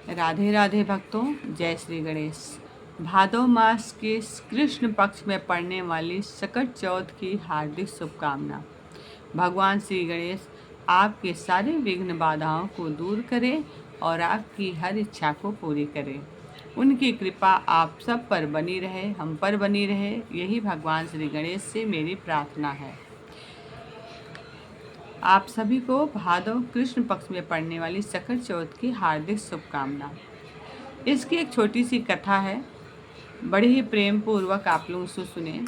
राधे राधे भक्तों, जय श्री गणेश। भादव मास के कृष्ण पक्ष में पड़ने वाली सकट चौथ की हार्दिक शुभकामना। भगवान श्री गणेश आपके सारे विघ्न बाधाओं को दूर करें और आपकी हर इच्छा को पूरी करें। उनकी कृपा आप सब पर बनी रहे, हम पर बनी रहे, यही भगवान श्री गणेश से मेरी प्रार्थना है। आप सभी को भादव कृष्ण पक्ष में पड़ने वाली सकट चौथ की हार्दिक शुभकामना। इसकी एक छोटी सी कथा है, बड़े ही प्रेम पूर्वक आप लोग उसे सुने।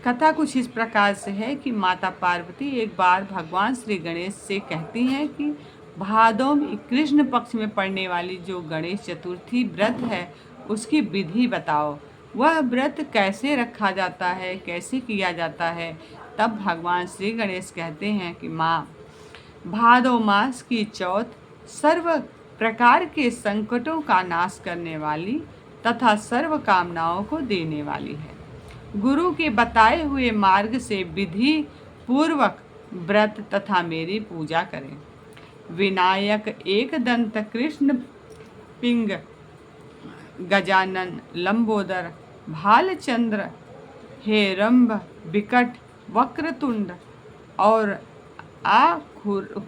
कथा कुछ इस प्रकार से है कि माता पार्वती एक बार भगवान श्री गणेश से कहती हैं कि भादव में कृष्ण पक्ष में पड़ने वाली जो गणेश चतुर्थी व्रत है उसकी विधि बताओ, वह व्रत कैसे रखा जाता है, कैसे किया जाता है। तब भगवान श्री गणेश कहते हैं कि माँ, भादव मास की चौथ सर्व प्रकार के संकटों का नाश करने वाली तथा सर्व कामनाओं को देने वाली है। गुरु के बताए हुए मार्ग से विधि पूर्वक व्रत तथा मेरी पूजा करें। विनायक एक दंत कृष्ण पिंग गजानन लंबोदर भालचंद्र हेरंब विकट वक्रतुंड और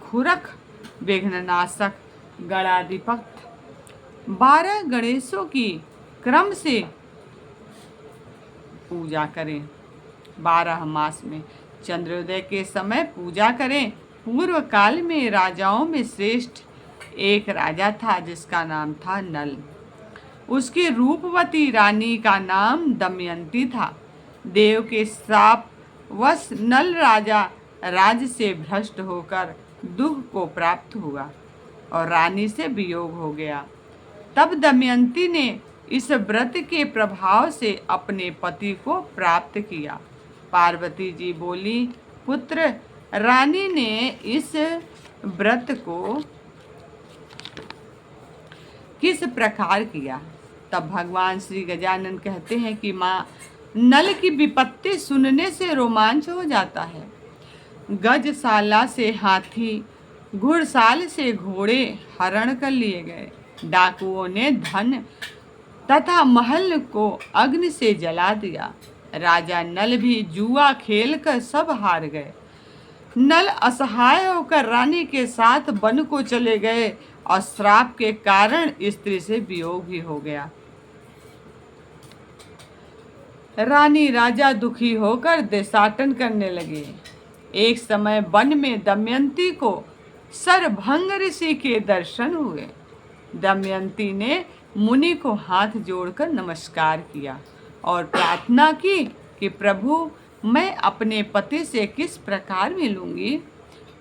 खुरक विघ्ननाशक गणाधिपत 12 गणेशों की क्रम से पूजा करें। 12 मास में चंद्रोदय के समय पूजा करें। पूर्व काल में राजाओं में श्रेष्ठ एक राजा था जिसका नाम था नल। उसकी रूपवती रानी का नाम दमयंती था। देव के श्राप वश नल राजा राज्य से भ्रष्ट होकर दुख को प्राप्त हुआ और रानी से वियोग हो गया। तब दमयंती ने इस व्रत के प्रभाव से अपने पति को प्राप्त किया। पार्वती जी बोली, पुत्र, रानी ने इस व्रत को किस प्रकार किया। तब भगवान श्री गजानन कहते हैं कि माँ, नल की विपत्ति सुनने से रोमांच हो जाता है। गजशाला से हाथी, घुड़साल से घोड़े हरण कर लिए गए। डाकुओं ने धन तथा महल को अग्नि से जला दिया। राजा नल भी जुआ खेलकर सब हार गए। नल असहाय होकर रानी के साथ वन को चले गए और श्राप के कारण स्त्री से वियोग भी हो गया। रानी राजा दुखी होकर देशाटन करने लगे। एक समय वन में दमयंती को सरभंग ऋषि के दर्शन हुए। दमयंती ने मुनि को हाथ जोड़कर नमस्कार किया और प्रार्थना की कि प्रभु, मैं अपने पति से किस प्रकार मिलूंगी।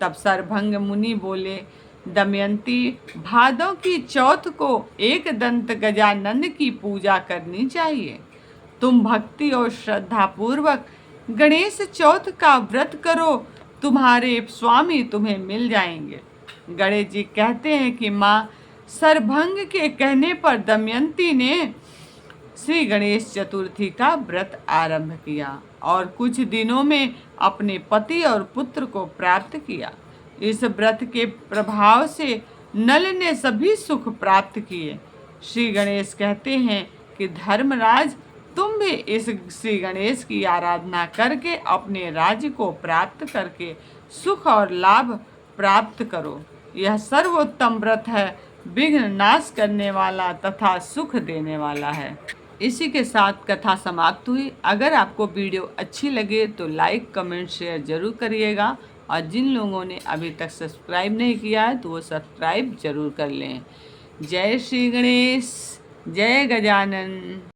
तब सरभंग मुनि बोले, दमयंती, भादव की चौथ को एक दंत गजानन की पूजा करनी चाहिए। तुम भक्ति और श्रद्धा पूर्वक गणेश चौथ का व्रत करो, तुम्हारे स्वामी तुम्हें मिल जाएंगे। गणेश जी कहते हैं कि माँ, सरभंग के कहने पर दमयंती ने श्री गणेश चतुर्थी का व्रत आरंभ किया और कुछ दिनों में अपने पति और पुत्र को प्राप्त किया। इस व्रत के प्रभाव से नल ने सभी सुख प्राप्त किए। श्री गणेश कहते हैं कि धर्मराज, तुम भी इस श्री गणेश की आराधना करके अपने राज्य को प्राप्त करके सुख और लाभ प्राप्त करो। यह सर्वोत्तम व्रत है, विघ्न नाश करने वाला तथा सुख देने वाला है। इसी के साथ कथा समाप्त हुई। अगर आपको वीडियो अच्छी लगे तो लाइक, कमेंट, शेयर जरूर करिएगा और जिन लोगों ने अभी तक सब्सक्राइब नहीं किया है तो वो सब्सक्राइब जरूर कर लें। जय श्री गणेश, जय गजानन।